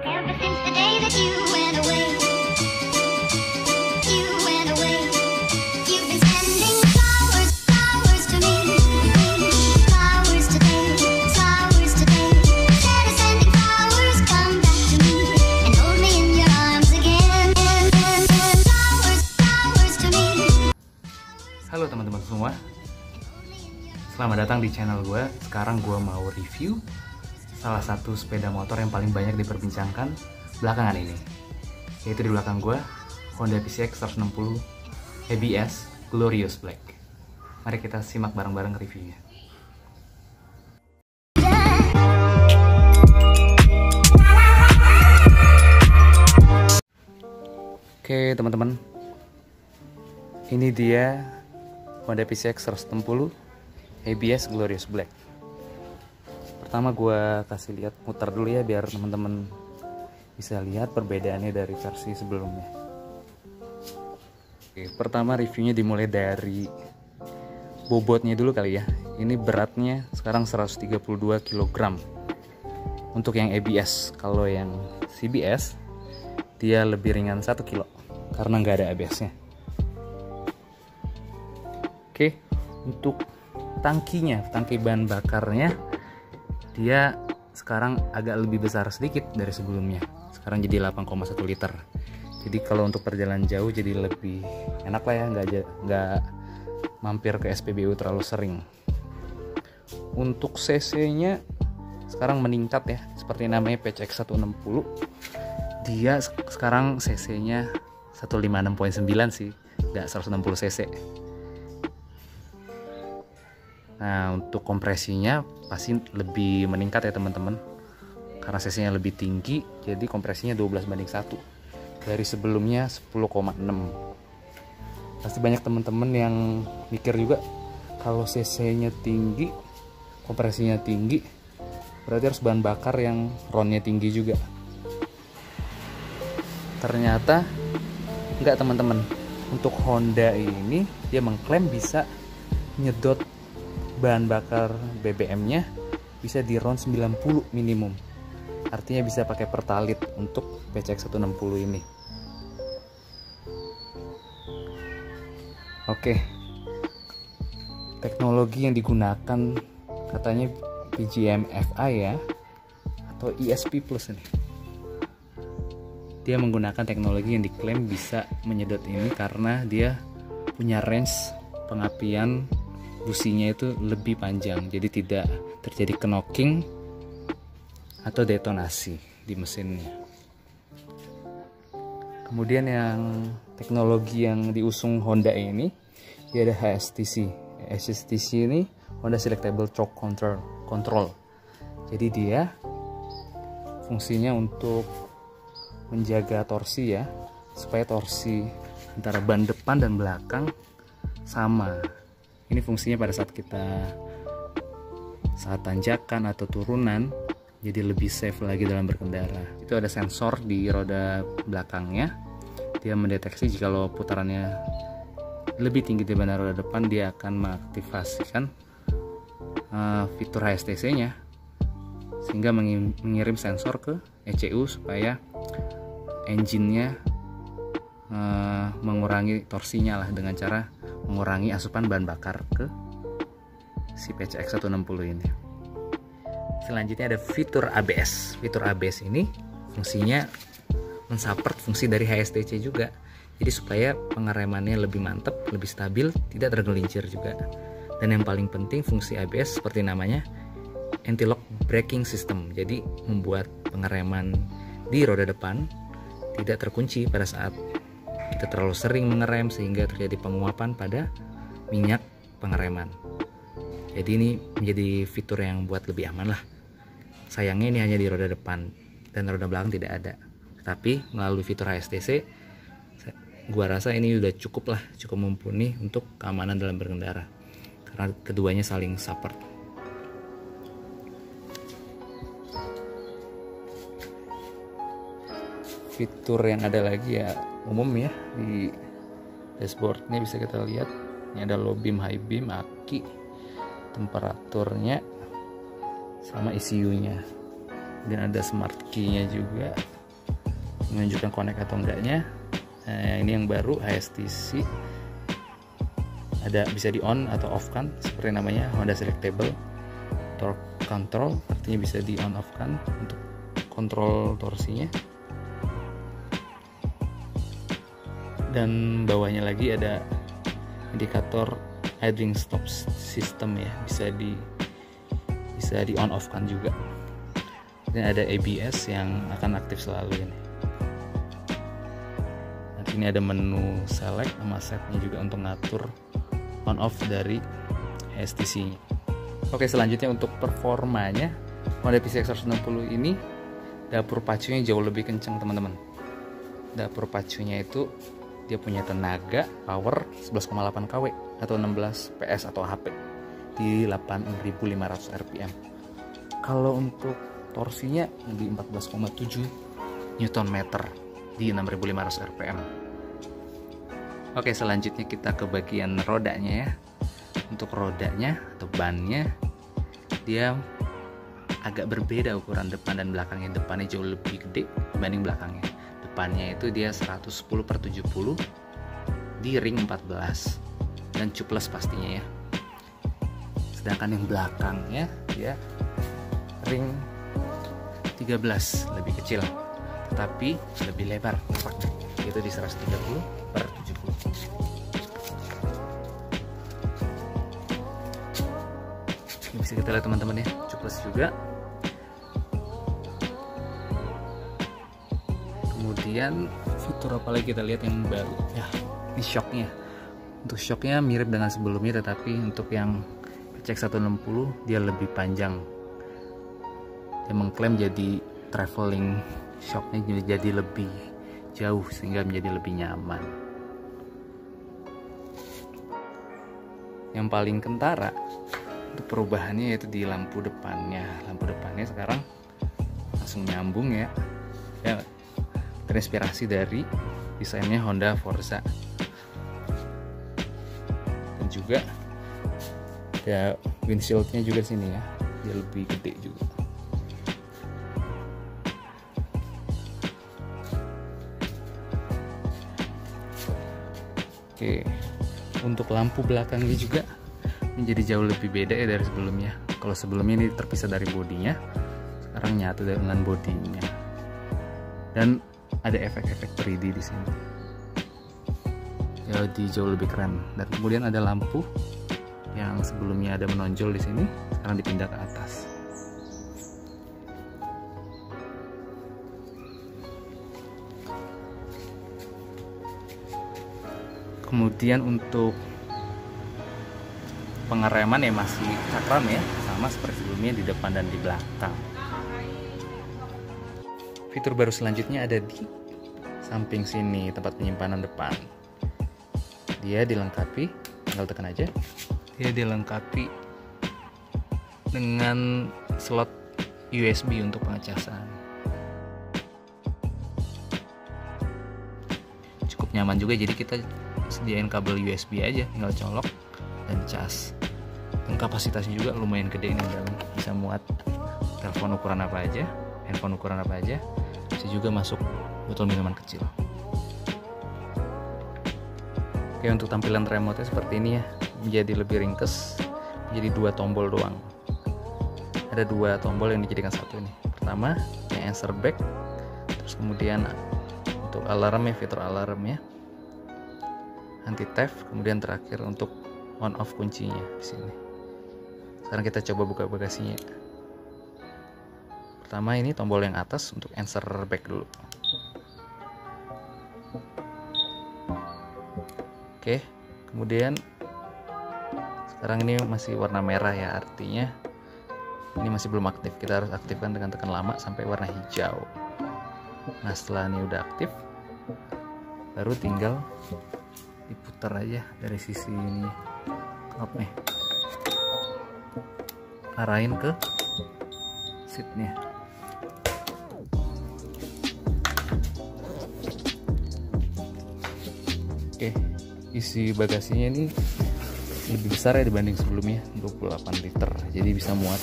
Ever since the day that you went away, you've been sending flowers, flowers to me, flowers today, flowers today. Instead of sending flowers, come back to me and hold me in your arms again. Flowers, flowers to me. Halo teman-teman semua, selamat datang di channel gue. Sekarang gue mau review salah satu sepeda motor yang paling banyak diperbincangkan belakangan ini, yaitu di belakang gue, Honda PCX 160 ABS Glorious Black. Mari kita simak bareng-bareng reviewnya. Oke teman-teman, ini dia Honda PCX 160 ABS Glorious Black. Pertama gue kasih lihat, muter dulu ya biar teman-teman bisa lihat perbedaannya dari versi sebelumnya. Oke, pertama reviewnya dimulai dari bobotnya dulu kali ya. Ini beratnya sekarang 132 kg untuk yang ABS. Kalau yang CBS dia lebih ringan 1 kg karena nggak ada ABS-nya. Oke, untuk tangki bahan bakarnya dia sekarang agak lebih besar sedikit dari sebelumnya. Sekarang jadi 8,1 liter. Jadi kalau untuk perjalanan jauh jadi lebih enak lah ya, nggak mampir ke SPBU terlalu sering. Untuk cc-nya sekarang meningkat ya, seperti namanya PCX 160. Dia sekarang cc-nya 156.9 sih, nggak 160 cc. Nah, untuk kompresinya pasti lebih meningkat ya teman-teman, karena cc-nya lebih tinggi, jadi kompresinya 12:1 dari sebelumnya 10,6. Pasti banyak teman-teman yang mikir juga, kalau cc-nya tinggi, kompresinya tinggi, berarti harus bahan bakar yang RON-nya tinggi juga. Ternyata enggak teman-teman. Untuk Honda ini dia mengklaim bisa nyedot bahan bakar BBM-nya bisa di RON 90 minimum. Artinya bisa pakai pertalit untuk PCX 160 ini. Oke. Teknologi yang digunakan katanya PGM-FI ya, atau ESP Plus ini. Dia menggunakan teknologi yang diklaim bisa menyedot ini karena dia punya range pengapian businya itu lebih panjang, jadi tidak terjadi knocking atau detonasi di mesinnya. Kemudian yang teknologi yang diusung Honda ini, dia ada HSTC. HSTC ini Honda Selectable Torque Control. Jadi dia fungsinya untuk menjaga torsi ya, supaya torsi antara ban depan dan belakang sama. Ini fungsinya pada saat tanjakan atau turunan, jadi lebih safe lagi dalam berkendara. Itu ada sensor di roda belakangnya, dia mendeteksi jika putarannya lebih tinggi daripada roda depan, dia akan mengaktifasikan fitur HSTC-nya sehingga mengirim sensor ke ECU supaya engine-nya mengurangi torsinya lah, dengan cara mengurangi asupan bahan bakar ke si PCX 160 ini. Selanjutnya ada fitur ABS. Fitur ABS ini fungsinya mensupport fungsi dari HSTC juga. Jadi supaya pengeremannya lebih mantap, lebih stabil, tidak tergelincir juga. Dan yang paling penting, fungsi ABS seperti namanya anti-lock braking system. Jadi membuat pengereman di roda depan tidak terkunci pada saat kita terlalu sering mengerem sehingga terjadi penguapan pada minyak pengereman. Jadi ini menjadi fitur yang buat lebih aman lah. Sayangnya ini hanya di roda depan dan roda belakang tidak ada. Tapi melalui fitur HSTC, gua rasa ini udah cukup mumpuni untuk keamanan dalam berkendara, karena keduanya saling support. Fitur yang ada lagi ya umum ya, di dashboard ini bisa kita lihat. Ini ada low beam, high beam, aki, temperaturnya, sama ECU-nya. Dan ada smart key-nya juga. menunjukkan connect atau enggaknya. Nah, ini yang baru HSTC, ada bisa di on atau off kan, seperti namanya Honda Selectable Torque Control, artinya bisa di on off kan untuk kontrol torsinya. Dan bawahnya lagi ada indikator idling stop system ya, bisa di on off kan juga. Dan ada ABS yang akan aktif selalu ini. Nanti ini ada menu select sama setnya juga untuk ngatur on off dari HSTC nya. Oke, selanjutnya untuk performanya, Honda PCX 160 ini dapur pacunya jauh lebih kencang teman-teman. Dapur pacunya itu dia punya tenaga power 11,8 kW atau 16 PS atau HP di 8.500 rpm. Kalau untuk torsinya di 14,7 Nm di 6.500 rpm. Oke, selanjutnya kita ke bagian rodanya ya. Untuk rodanya atau bannya, dia agak berbeda ukuran depan dan belakangnya. Depannya jauh lebih gede dibanding belakangnya. Depannya itu dia 110/70 di ring 14 dan tubeless pastinya ya. Sedangkan yang belakangnya dia ring 13, lebih kecil tetapi lebih lebar, itu di 130/70. Ini bisa kita lihat teman-teman ya, tubeless juga. Kemudian fitur apa lagi kita lihat yang baru ya, ini shocknya. Untuk shocknya mirip dengan sebelumnya, tetapi untuk yang PCX 160 dia lebih panjang. Dia mengklaim jadi traveling shocknya jadi lebih jauh sehingga menjadi lebih nyaman. Yang paling kentara untuk perubahannya yaitu di lampu depannya. Lampu depannya sekarang langsung nyambung ya. Ya, terinspirasi dari desainnya Honda Forza. Dan juga ada windshieldnya juga sini ya, dia lebih gede juga. Oke, untuk lampu belakangnya juga menjadi jauh lebih beda ya dari sebelumnya. Kalau sebelumnya ini terpisah dari bodinya, sekarang nyatu dengan bodinya. Dan ada efek-efek 3D di sini. Jadi jauh lebih keren. Dan kemudian ada lampu yang sebelumnya ada menonjol di sini, sekarang dipindah ke atas. Kemudian untuk pengereman ya masih cakram ya, sama seperti sebelumnya di depan dan di belakang. Fitur baru selanjutnya ada di samping sini, tempat penyimpanan depan. Dia dilengkapi, tinggal tekan aja. Dia dilengkapi dengan slot USB untuk pengecasan. Cukup nyaman juga, jadi kita sediain kabel USB aja, tinggal colok dan cas. Dan kapasitasnya juga lumayan gede ini, dalam bisa muat telepon ukuran apa aja, handphone ukuran apa aja, bisa juga masuk botol minuman kecil. Oke, untuk tampilan remote-nya seperti ini ya, menjadi lebih ringkes, menjadi 2 tombol doang. Ada 2 tombol yang dijadikan satu nih. Pertama yang answer back, terus kemudian untuk alarm ya, fitur alarm ya, anti theft, kemudian terakhir untuk on off kuncinya di sini. Sekarang kita coba buka bagasinya. Pertama ini tombol yang atas untuk answer back dulu. Oke, kemudian sekarang ini masih warna merah ya, artinya ini masih belum aktif. Kita harus aktifkan dengan tekan lama sampai warna hijau. Nah, setelah ini udah aktif, baru tinggal diputar aja dari sisi ini knobnya, arahin ke seatnya. Oke, isi bagasinya ini lebih besar ya dibanding sebelumnya, 28 liter, jadi bisa muat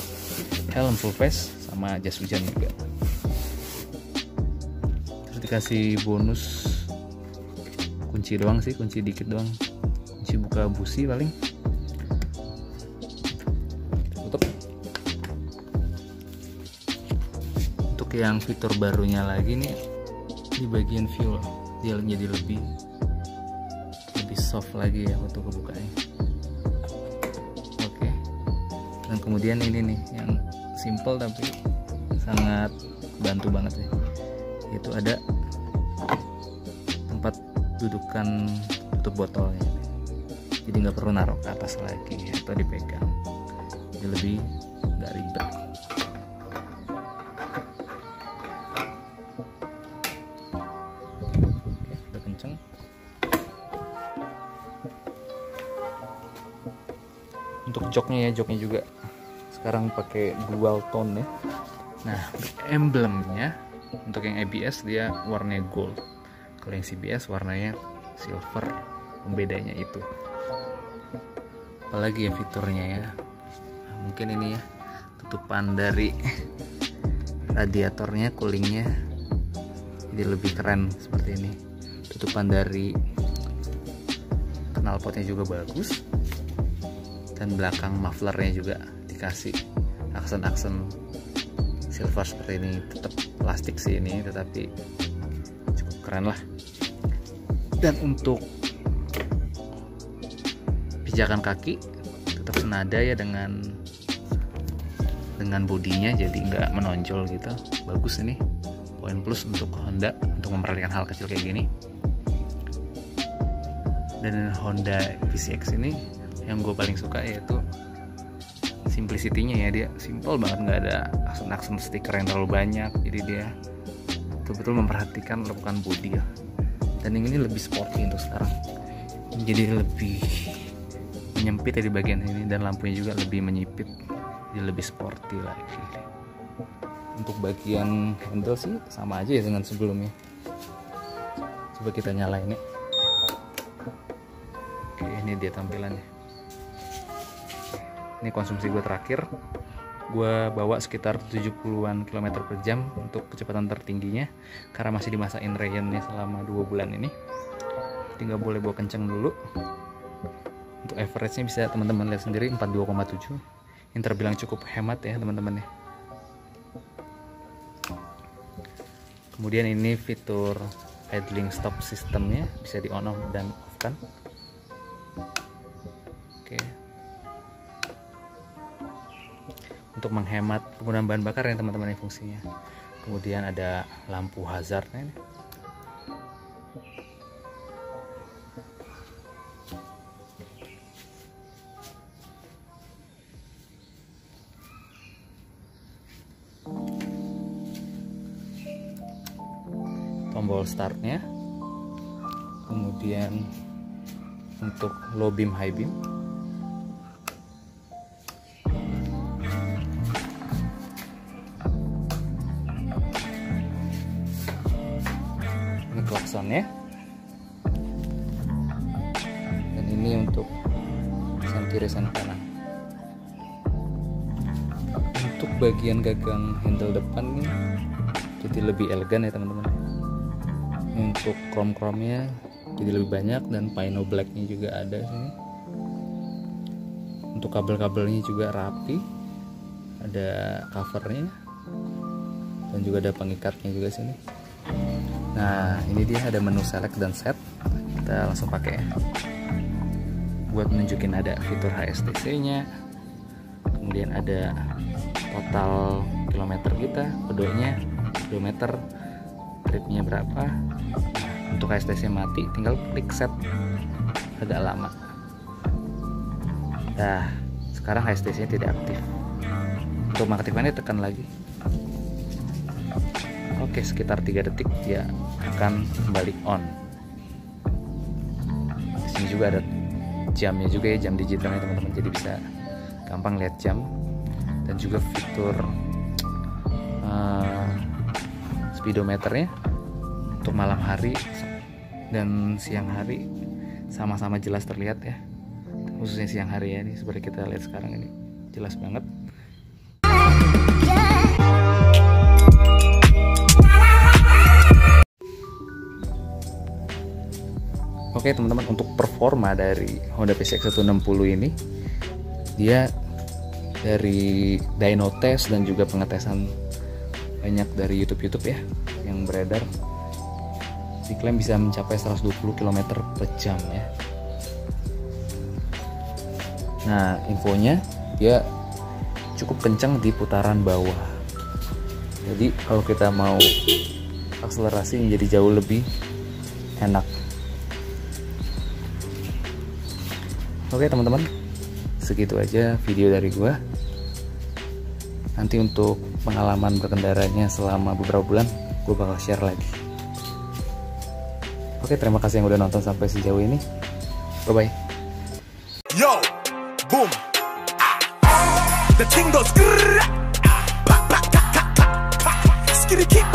helm full face sama jas hujan juga. Terus dikasih bonus kunci doang sih, kunci dikit doang, kunci buka busi paling. Tutup. Untuk yang fitur barunya lagi nih, di bagian fuel dia jadi lebih soft lagi ya untuk kebukanya. Oke. Dan kemudian ini nih yang simple tapi sangat bantu banget ya, itu ada tempat dudukan tutup botolnya, jadi nggak perlu naruh ke atas lagi atau dipegang, jadi lebih nggak ribet. Oke, udah kenceng. Untuk joknya juga sekarang pakai dual tone ya. Nah, emblemnya untuk yang ABS dia warnanya gold, kalau yang CBS warnanya silver. Pembedanya itu. Apalagi ya fiturnya ya, nah, mungkin ini ya, tutupan dari radiatornya, coolingnya jadi lebih keren seperti ini. Tutupan dari knalpotnya juga bagus, dan belakang mufflernya juga dikasih aksen-aksen silver seperti ini. Tetap plastik sih ini, tetapi cukup keren lah. Dan untuk pijakan kaki tetap senada ya dengan bodinya, jadi nggak menonjol gitu. Bagus ini, poin plus untuk Honda untuk memperhatikan hal kecil kayak gini. Dan Honda PCX ini yang gue paling suka yaitu simplicity-nya ya, dia simple banget, nggak ada aksen-aksen stiker yang terlalu banyak, jadi dia betul-betul memperhatikan lekukan bodi ya. Dan yang ini lebih sporty untuk sekarang, jadi lebih menyempit ya di bagian ini, dan lampunya juga lebih menyipit, jadi lebih sporty lagi. Untuk bagian handle sih sama aja ya dengan sebelumnya. Coba kita nyalain ya. Oke, ini dia tampilannya. Ini konsumsi gue terakhir, gue bawa sekitar 70-an km per jam untuk kecepatan tertingginya, karena masih di masa in rainnya selama 2 bulan ini, jadi nggak boleh bawa kenceng dulu. Untuk average-nya bisa teman-teman lihat sendiri, 42,7. Ini terbilang cukup hemat ya teman-teman ya. Kemudian ini fitur idling stop sistemnya, bisa di on off dan off kan. Oke. Untuk menghemat penggunaan bahan bakar ya teman-teman, ini fungsinya. Kemudian ada lampu hazardnya ini. Tombol startnya, kemudian untuk low beam, high beam, ini klaksonnya, dan ini untuk sen kiri sen kanan. Untuk bagian gagang handle depan nih jadi lebih elegan ya teman-teman. Untuk chrome-chrome-nya jadi lebih banyak, dan pino black-nya juga ada sini. Untuk kabel-kabelnya juga rapi, ada covernya, dan juga ada pengikatnya juga sini. Nah, ini dia ada menu select dan set. Kita langsung pakai ya. Buat menunjukin ada fitur HSTC-nya, kemudian ada total kilometer kita, pedonya, kilometer, tripnya berapa. Untuk HSTC mati, tinggal klik set, agak lama. Nah, sekarang HSTC tidak aktif. Untuk mengaktifkannya tekan lagi. Oke, sekitar 3 detik dia akan kembali on. Di sini juga ada jamnya juga ya, jam digitalnya teman-teman, jadi bisa gampang lihat jam. Dan juga fitur speedometernya untuk malam hari dan siang hari sama-sama jelas terlihat ya, khususnya siang hari ya, ini seperti kita lihat sekarang ini jelas banget. Oke teman-teman, untuk performa dari Honda PCX 160 ini, dia dari dyno test dan juga pengetesan banyak dari YouTube ya yang beredar, diklaim bisa mencapai 120 km per jam ya. Nah, infonya dia cukup kencang di putaran bawah. Jadi kalau kita mau akselerasi menjadi jauh lebih enak. Oke teman-teman, segitu aja video dari gua. Nanti untuk pengalaman berkendaranya selama beberapa bulan gue bakal share lagi. Oke, terima kasih yang udah nonton sampai sejauh ini. Bye bye. Yo, boom. The thing goes. Skitty keep